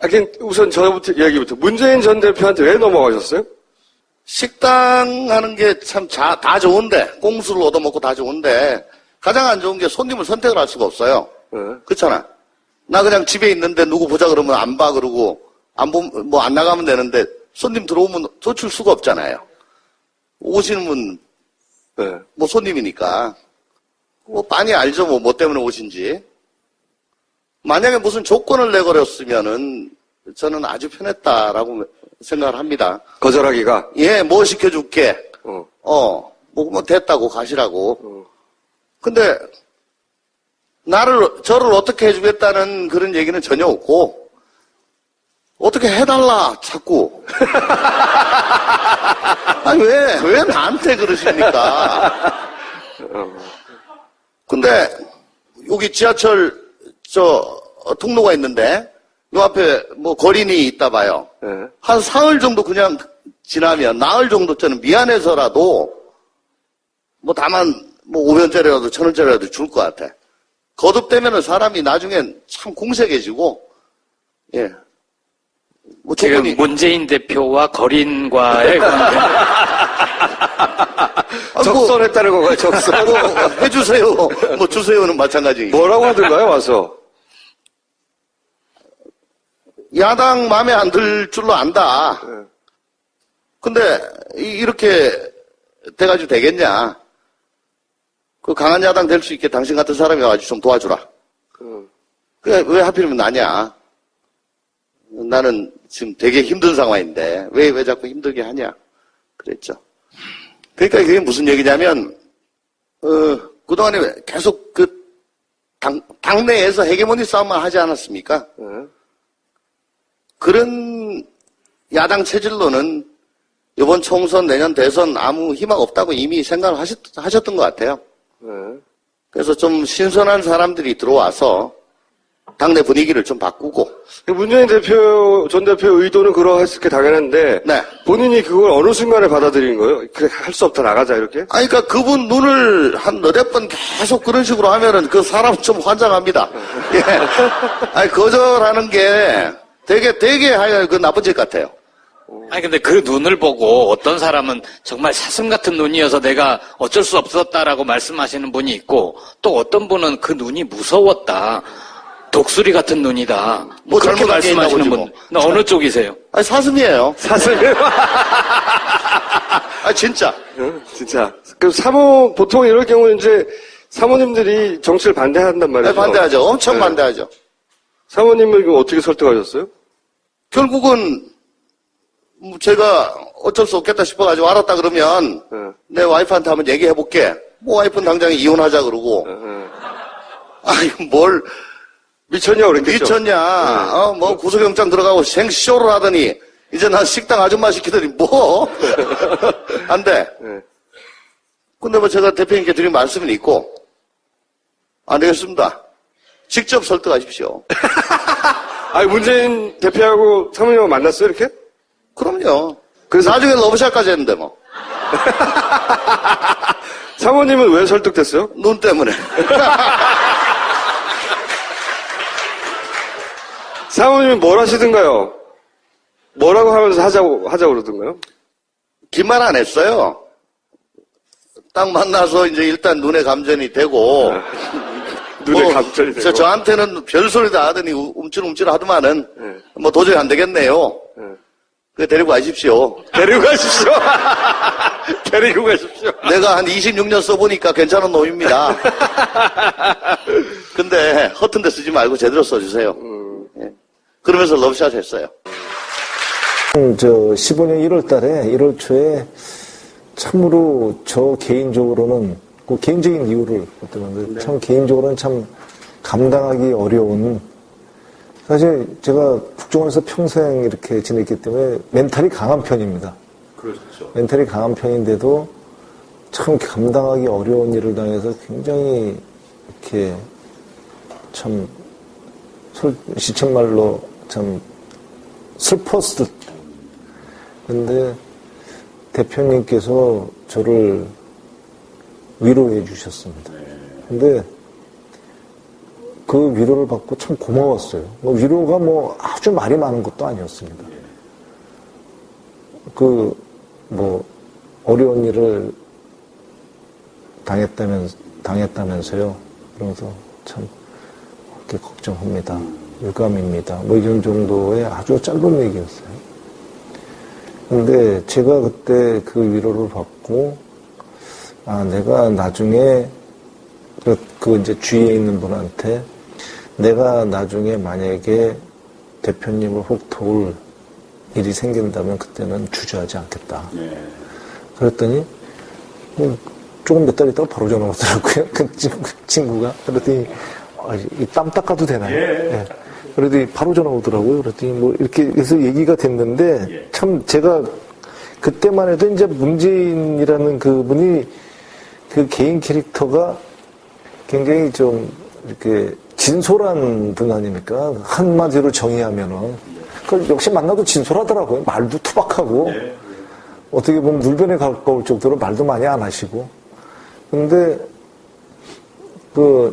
하긴 우선 저부터 이야기부터 문재인 전 대표한테 왜 넘어가셨어요? 식당 하는 게 참 다 좋은데, 꽁수를 얻어먹고 다 좋은데, 가장 안 좋은 게 손님을 선택을 할 수가 없어요. 그렇잖아. 나 그냥 집에 있는데 누구 보자 그러면 안 봐 그러고, 뭐 안 나가면 되는데, 손님 들어오면 쫓을 수가 없잖아요. 오시는 분, 뭐 손님이니까. 뭐 많이 알죠, 뭐 때문에 오신지. 만약에 무슨 조건을 내걸었으면은, 저는 아주 편했다라고 생각을 합니다. 거절하기가? 예, 뭐 시켜줄게. 뭐 됐다고 가시라고. 근데, 저를 어떻게 해주겠다는 그런 얘기는 전혀 없고, 어떻게 해달라, 자꾸. 아니, 왜 나한테 그러십니까? 근데, 여기 지하철, 통로가 있는데, 요 앞에 뭐 거린이 있다 봐요. 한 사흘 정도 그냥 지나면, 나흘 정도 저는 미안해서라도, 뭐 다만, 뭐 500원짜리라도 1000원짜리라도 줄 것 같아. 거듭되면은 사람이 나중엔 참 공색해지고, 예. 뭐 지금 문재인 대표와 거린과의 관계. 적선했다는 건가요, 적선? 뭐 해주세요. 뭐 주세요는 마찬가지. 뭐라고 하던가요, 와서? 야당 마음에 안 들 줄로 안다. 근데 이렇게 돼가지고 되겠냐. 그 강한 야당 될 수 있게 당신 같은 사람이 와가지고 좀 도와주라. 그래, 왜 하필이면 나냐. 나는 지금 되게 힘든 상황인데 왜 자꾸 힘들게 하냐. 그랬죠. 그러니까 그게 무슨 얘기냐면 그동안에 계속 당내에서 헤게모니 싸움만 하지 않았습니까? 그런 야당 체질로는 이번 총선, 내년 대선 아무 희망 없다고 이미 생각을 하셨던 것 같아요. 그래서 좀 신선한 사람들이 들어와서 당내 분위기를 좀 바꾸고. 문재인 전 대표 의도는 그러했을 게 당연한데, 네. 본인이 그걸 어느 순간에 받아들인 거예요? 그래, 할 수 없다, 나가자, 이렇게? 아니, 그러니까 그분 눈을 한 너댓 번 계속 그런 식으로 하면은 그 사람 좀 환장합니다. 예. 아니, 거절하는 게 되게 하여 그 나쁜 짓 같아요. 아니 근데 그 눈을 보고 어떤 사람은 정말 사슴 같은 눈이어서 내가 어쩔 수 없었다라고 말씀하시는 분이 있고, 또 어떤 분은 그 눈이 무서웠다. 독수리 같은 눈이다. 뭐 그렇게 잘못한 게 말씀하시는 있나 분. 보지 뭐. 어느 쪽이세요? 아니, 사슴이에요. 사슴이요? 아, 진짜. 진짜. 그럼 보통 이럴 경우는 이제 사모님들이 정치를 반대한단 말이죠. 네, 반대하죠. 엄청 네. 반대하죠. 사모님을 그럼 어떻게 설득하셨어요? 결국은 제가 어쩔 수 없겠다 싶어가지고 알았다 그러면 내 와이프한테 한번 얘기해볼게. 뭐 와이프는 당장 이혼하자 그러고. 아니 뭘 미쳤냐 그랬겠죠. 미쳤냐. 뭐 구속영장 들어가고 생쇼를 하더니 이제 난 식당 아줌마 시키더니 뭐. 안 돼. 근데 뭐 제가 대표님께 드린 말씀은 있고, 안 되겠습니다. 직접 설득하십시오. 아니, 문재인 대표하고 사모님하고 만났어요, 이렇게? 그럼요. 그래서 나중에 러브샷까지 했는데 뭐. 사모님은 왜 설득됐어요? 눈 때문에. 사모님은 뭘 하시던가요? 뭐라고 하면서 하자고 그러던가요? 긴 말 안 했어요. 딱 만나서 이제 일단 눈에 감전이 되고. 눈에 감전이 되고. 저한테는 별소리 다 하더니 움찔움찔 하더만은 뭐 도저히 안 되겠네요. 그 데리고 가십시오. 데리고 가십시오. 데리고 가십시오. 내가 한 26년 써보니까 괜찮은 놈입니다. 근데 허튼 데 쓰지 말고 제대로 써주세요. 예. 그러면서 러브샷 했어요. 15년 1월 달에, 1월 초에 참으로 저 개인적으로는, 그 개인적인 이유를 어쩌면 참 개인적으로는 참 감당하기 어려운, 사실 제가 국정원에서 평생 이렇게 지냈기 때문에 멘탈이 강한 편입니다. 그렇죠. 멘탈이 강한 편인데도 참 감당하기 어려운 일을 당해서 굉장히 이렇게 참 시쳇말로 참 슬펐을. 근데 대표님께서 저를 위로해 주셨습니다. 근데 그 위로를 받고 참 고마웠어요. 위로가 뭐 아주 말이 많은 것도 아니었습니다. 어려운 일을 당했다면서요. 그러면서 참 그렇게 걱정합니다. 유감입니다. 뭐 이런 정도의 아주 짧은 얘기였어요. 근데 제가 그때 그 위로를 받고, 내가 나중에 이제 주위에 있는 분한테 내가 나중에 만약에 대표님을 혹 도울 일이 생긴다면 그때는 주저하지 않겠다. 그랬더니 조금 몇 달 있다가 바로 전화 오더라고요. 그 친구가. 그랬더니 이 땀 닦아도 되나요? 예. 그랬더니 바로 전화 오더라고요. 그랬더니 뭐 이렇게 해서 얘기가 됐는데 참 제가 그때만 해도 이제 문재인이라는 그분이 그 개인 캐릭터가 굉장히 좀 이렇게 진솔한 분 아닙니까? 한마디로 정의하면은. 그 역시 만나도 진솔하더라고요. 말도 투박하고. 어떻게 보면 물변에 가까울 정도로 말도 많이 안 하시고. 근데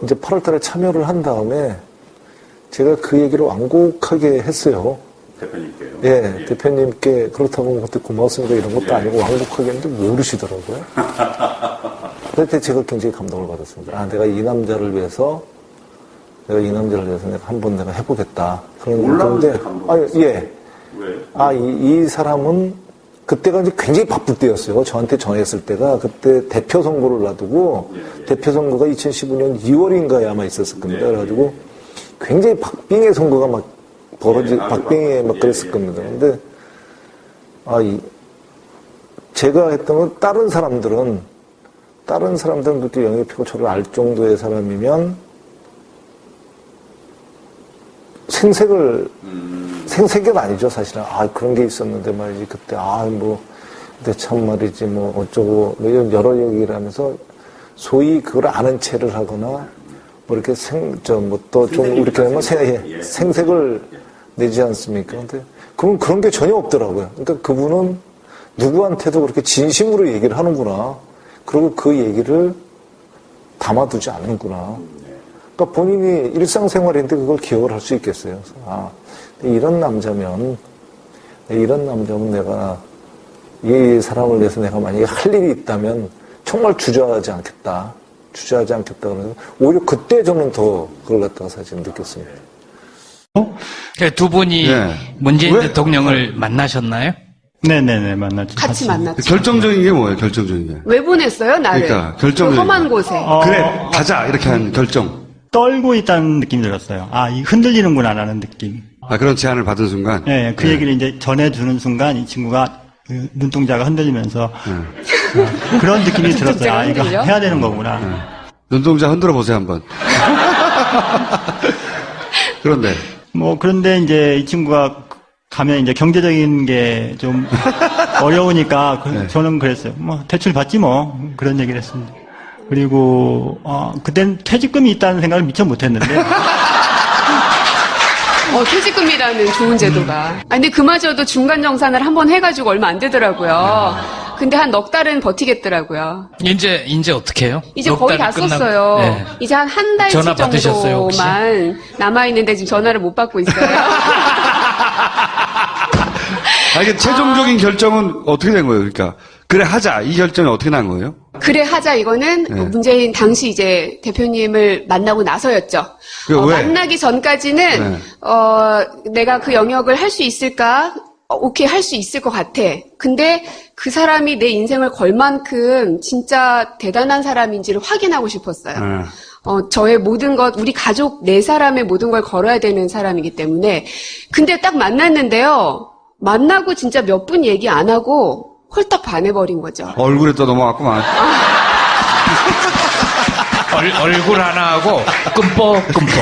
이제 8월 달에 참여를 한 다음에 제가 그 얘기를 완곡하게 했어요. 대표님께요? 예, 대표님께 그렇다고 그때 고맙습니다 이런 것도 아니고 완곡하게 했는데 모르시더라고요. 그때 제가 굉장히 감동을 받았습니다. 내가 이 남자를 위해서 내가 한번 내가 해보겠다. 그런 건데, 예. 왜? 이 사람은 그때가 이제 굉장히 바쁠 때였어요. 저한테 전했을 때가 그때 대표 선거를 놔두고 대표 선거가 2015년 2월인가에 아마 있었을 겁니다. 그래가지고 굉장히 박빙의 선거가 막 박빙에 막 그랬을 겁니다. 근데 제가 했던 건 다른 사람들은 그렇게 영입하고 저를 알 정도의 사람이면 생색은 아니죠, 사실은. 그런 게 있었는데 말이지, 그때, 근데 참 말이지, 뭐, 어쩌고, 뭐, 여러 얘기를 하면서, 소위 그걸 아는 체를 하거나, 뭐, 이렇게 또 좀, 이렇게 하면 생색을 내지 않습니까? 근데, 그런 게 전혀 없더라고요. 그러니까 그분은 누구한테도 그렇게 진심으로 얘기를 하는구나. 그리고 그 얘기를 담아두지 않는구나. 그러니까 본인이 일상생활인데 그걸 기억을 할 수 있겠어요. 이런 남자면 내가 이 사람을 위해서 내가 만약에 할 일이 있다면 정말 주저하지 않겠다. 그러면서 오히려 그때 저는 더 그걸 갖다가 사실 느꼈습니다. 두 분이 문재인 왜? 대통령을 만나셨나요? 네네네, 만났죠. 같이 만났죠. 결정적인 게 뭐예요, 결정적인 게? 왜 보냈어요, 나를? 그러니까, 그 결정적인 험한 거. 곳에. 그래, 가자, 이렇게 한 결정. 떨고 있다는 느낌이 들었어요. 이 흔들리는구나, 라는 느낌. 그런 제안을 받은 순간? 네, 그 얘기를 이제 전해주는 순간 이 친구가 그 눈동자가 흔들리면서 그런 느낌이 들었어요. 눈동자가 이거 흔들려? 해야 되는 거구나. 눈동자 흔들어 보세요, 한번. 그런데. 그런데 이제 이 친구가 가면 이제 경제적인 게 좀 어려우니까 저는 그랬어요. 대출 받지 뭐. 그런 얘기를 했습니다. 그리고, 그땐 퇴직금이 있다는 생각을 미처 못 했는데. 퇴직금이라는 좋은 제도가. 근데 그마저도 중간 정산을 한번 해가지고 얼마 안 되더라고요. 근데 한 넉 달은 버티겠더라고요. 이제 어떻게 해요? 이제 거의 다 썼어요. 네. 이제 한 달치 전화 받으셨어요, 혹시? 정도만 남아있는데 지금 전화를 못 받고 있어요. 이게 최종적인 결정은 어떻게 된 거예요, 그러니까? 그래, 하자. 이 결정이 어떻게 난 거예요? 그래 하자 이거는 문재인 당시 이제 대표님을 만나고 나서였죠. 왜? 만나기 전까지는 내가 그 영역을 할 수 있을까? 오케이 할 수 있을 것 같아. 근데 그 사람이 내 인생을 걸 만큼 진짜 대단한 사람인지를 확인하고 싶었어요. 저의 모든 것, 우리 가족 4사람의 모든 걸 걸어야 되는 사람이기 때문에. 근데 딱 만났는데요. 만나고 진짜 몇 분 얘기 안 하고 홀딱 반해버린 거죠. 얼굴에 또 넘어갔구만. 얼굴 하나 하고 끔뻑끔뻑.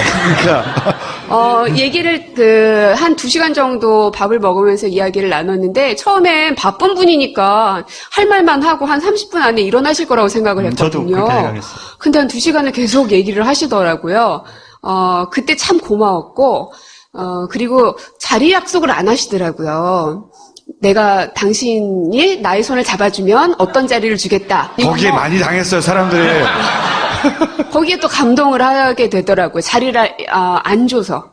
얘기를 한 2시간 정도 밥을 먹으면서 이야기를 나눴는데 처음엔 바쁜 분이니까 할 말만 하고 한 30분 안에 일어나실 거라고 생각을 했거든요. 저도 그렇게 생각했어요. 근데 한 2시간을 계속 얘기를 하시더라고요. 그때 참 고마웠고 그리고 자리 약속을 안 하시더라고요. 내가 당신이 나의 손을 잡아주면 어떤 자리를 주겠다. 거기에 많이 당했어요, 사람들이. 거기에 또 감동을 하게 되더라고요. 자리를 안 줘서.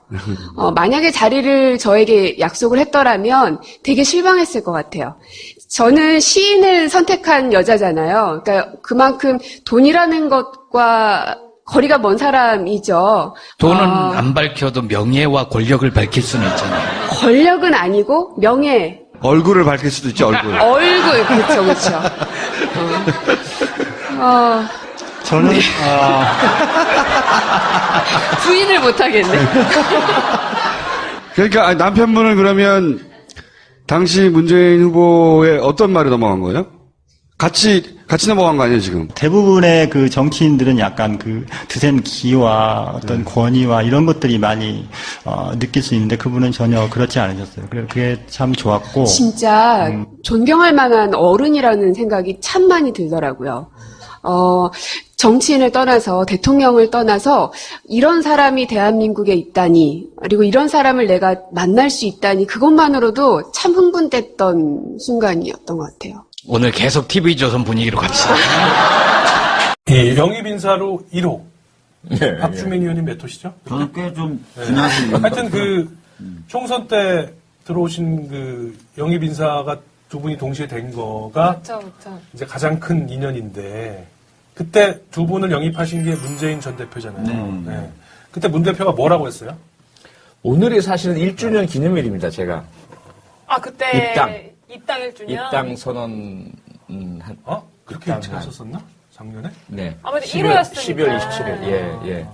만약에 자리를 저에게 약속을 했더라면 되게 실망했을 것 같아요. 저는 시인을 선택한 여자잖아요. 그러니까 그만큼 돈이라는 것과 거리가 먼 사람이죠. 돈은 안 밝혀도 명예와 권력을 밝힐 수는 있잖아요. 권력은 아니고 명예. 얼굴을 밝힐 수도 있지, 얼굴. 얼굴, 그렇죠. 저는 부인을 못하겠네. 그러니까 남편분은 그러면 당시 문재인 후보의 어떤 말이 넘어간 거예요? 같이 넘어간 거 아니에요, 지금? 대부분의 그 정치인들은 약간 그 드센 기와 어떤 권위와 이런 것들이 많이 느낄 수 있는데 그분은 전혀 그렇지 않으셨어요. 그게 참 좋았고. 진짜 존경할 만한 어른이라는 생각이 참 많이 들더라고요. 정치인을 떠나서 대통령을 떠나서 이런 사람이 대한민국에 있다니 그리고 이런 사람을 내가 만날 수 있다니 그것만으로도 참 흥분됐던 순간이었던 것 같아요. 오늘 계속 TV조선 분위기로 갑시다. 예, 영입 인사로 1호. 박주민 의원님 몇 호시죠? 저는 꽤 좀 지나서 하여튼 그 총선 때 들어오신 그 영입 인사가 두 분이 동시에 된 거가 그쵸. 이제 가장 큰 인연인데 그때 두 분을 영입하신 게 문재인 전 대표잖아요. 네. 그때 문 대표가 뭐라고 했어요? 오늘이 사실은 1주년 기념일입니다, 제가. 그때 입당 1주년? 입당 선언, 그렇게 일찍 하셨었나? 작년에? 네. 아무래도 1호였으니까. 12월 27일, 예.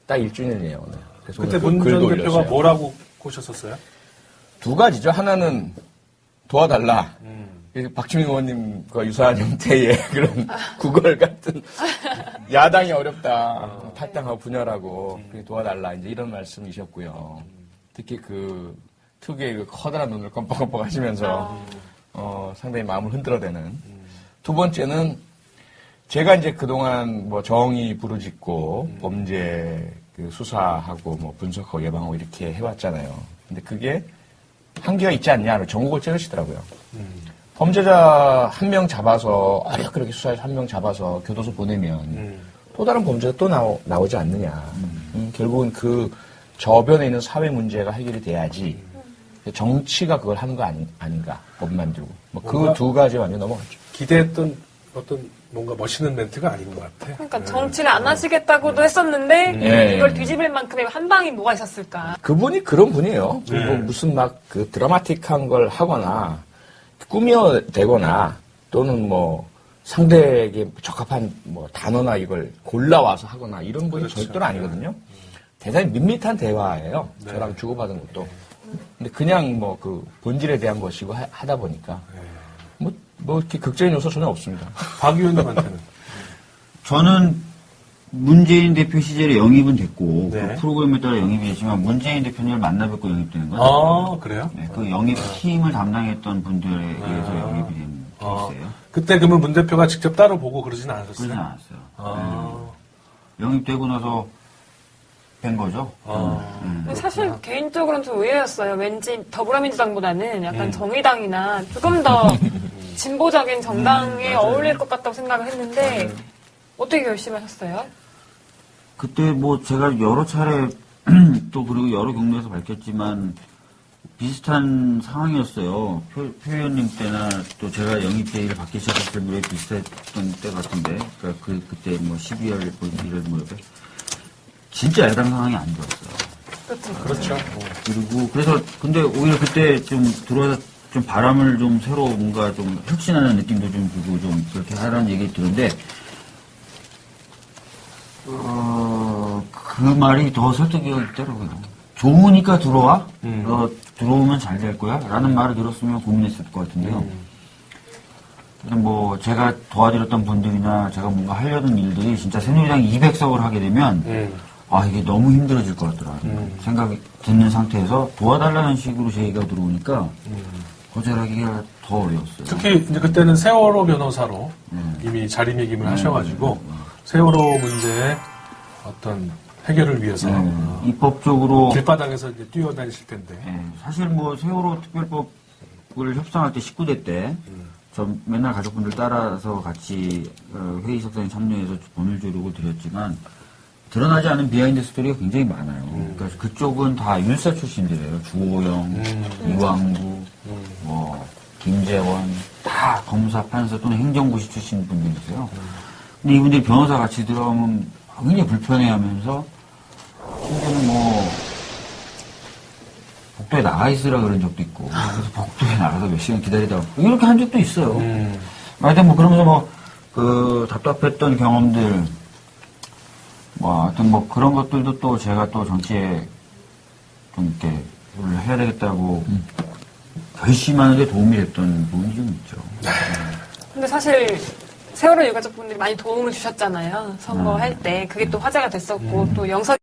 딱 1주년이에요, 오늘. 그래서 그때 오늘 문 전 글도 대표가 올렸어요. 뭐라고 꼬셨었어요? 두 가지죠. 하나는 도와달라. 박주민 의원님과 유사한 형태의 그런 구걸 같은 야당이 어렵다. 탈당하고 분열하고 도와달라. 이제 이런 말씀이셨고요. 특히 그 특유의 그 커다란 눈을 껌뻑껌뻑 하시면서 상당히 마음을 흔들어대는. 두 번째는 제가 이제 그동안 뭐 정의 부르짖고 범죄 그 수사하고 뭐 분석하고 예방하고 이렇게 해왔잖아요. 근데 그게 한계가 있지 않냐를 전국을 찌르시더라고요. 범죄자 한 명 잡아서 그렇게 수사해서 한 명 잡아서 교도소 보내면 또 다른 범죄가 또 나오지 않느냐. 결국은 그 저변에 있는 사회 문제가 해결이 돼야지 정치가 그걸 하는 거 아닌가. 법 만들고. 뭐 그 두 가지 완전 넘어갔죠. 기대했던 어떤 뭔가 멋있는 멘트가 아닌 것 같아. 그러니까 정치를 안 하시겠다고도 했었는데 이걸 뒤집을 만큼의 한 방이 뭐가 있었을까? 그분이 그런 분이에요. 그리고 무슨 막 그 드라마틱한 걸 하거나 꾸며대거나 또는 뭐 상대에게 적합한 뭐 단어나 이걸 골라와서 하거나 이런 분이 절대로 아니거든요. 대단히 밋밋한 대화예요. 저랑 주고받은 것도. 근데 그냥 뭐 그 본질에 대한 것이고 하다 보니까 뭐 이렇게 극적인 요소 전혀 없습니다. 박 의원님한테는? 저는 문재인 대표 시절에 영입은 됐고 네. 그 프로그램에 따라 영입이 됐지만 문재인 대표님을 만나뵙고 영입되는 건 그래요? 네, 그 영입팀을 담당했던 분들에 의해서 영입이 된 케이스예요. 그때 그러면 문 대표가 직접 따로 보고 그러진 않았었어요? 그러진 않았어요. 영입되고 나서 뵌 거죠. 근데 사실 개인적으로는 좀 의외였어요. 왠지 더불어민주당보다는 약간 정의당이나 조금 더 진보적인 정당에 어울릴 것 같다고 생각을 했는데 어떻게 결심하셨어요? 그때 뭐 제가 여러 차례 또 그리고 여러 경로에서 밝혔지만 비슷한 상황이었어요. 표 의원님 때나 또 제가 영입 제의를 받기 시작했을 무렵에 비슷했던 때 같은데 그러니까 그때 뭐 12월 1일 무렵에 진짜 야당 상황이 안 좋았어요. 그렇죠. 그리고 그래서 근데 오히려 그때 좀 들어와서 좀 바람을 좀 새로 뭔가 좀 혁신하는 느낌도 좀 주고 좀 그렇게 하라는 얘기 들었는데 그 말이 더 설득력이 있더라고요. 좋으니까 들어와? 너 들어오면 잘 될 거야? 라는 말을 들었으면 고민했을 것 같은데요. 근데 뭐 제가 도와드렸던 분들이나 제가 뭔가 하려던 일들이 진짜 새누리당 200석을 하게 되면 이게 너무 힘들어질 것 같더라. 생각이 드는 상태에서 도와달라는 식으로 제의가 들어오니까 거절하기가 더 어려웠어요. 특히 이제 그때는 세월호 변호사로 이미 자리매김을 하셔가지고 세월호 문제의 어떤 해결을 위해서 입법적으로 길바닥에서 이제 뛰어다니실 텐데 사실 뭐 세월호 특별법을 협상할 때 19대 때 저 맨날 가족분들 따라서 같이 회의석상에 참여해서 돈을 주려고 드렸지만 드러나지 않은 비하인드 스토리가 굉장히 많아요. 그러니까 그쪽은 다 율사 출신들이에요. 주호영, 이왕구, 뭐 김재원 다 검사, 판사 또는 행정고시 출신 분들이세요. 근데 이분들이 변호사 같이 들어가면 굉장히 불편해하면서 심지어는 뭐 복도에 나가 있으라 그런 적도 있고 그래서 복도에 나가서 몇 시간 기다리다가 이렇게 한 적도 있어요. 하여튼 뭐 그러면서 뭐 그 답답했던 경험들 뭐 하여튼 뭐 그런 것들도 또 제가 또 정치에 좀 이렇게 뭘 해야 되겠다고 결심하는데 도움이 됐던 부분이 좀 있죠. 근데 사실 세월호 유가족분들이 많이 도움을 주셨잖아요. 선거할 때. 그게 또 화제가 됐었고 또 영상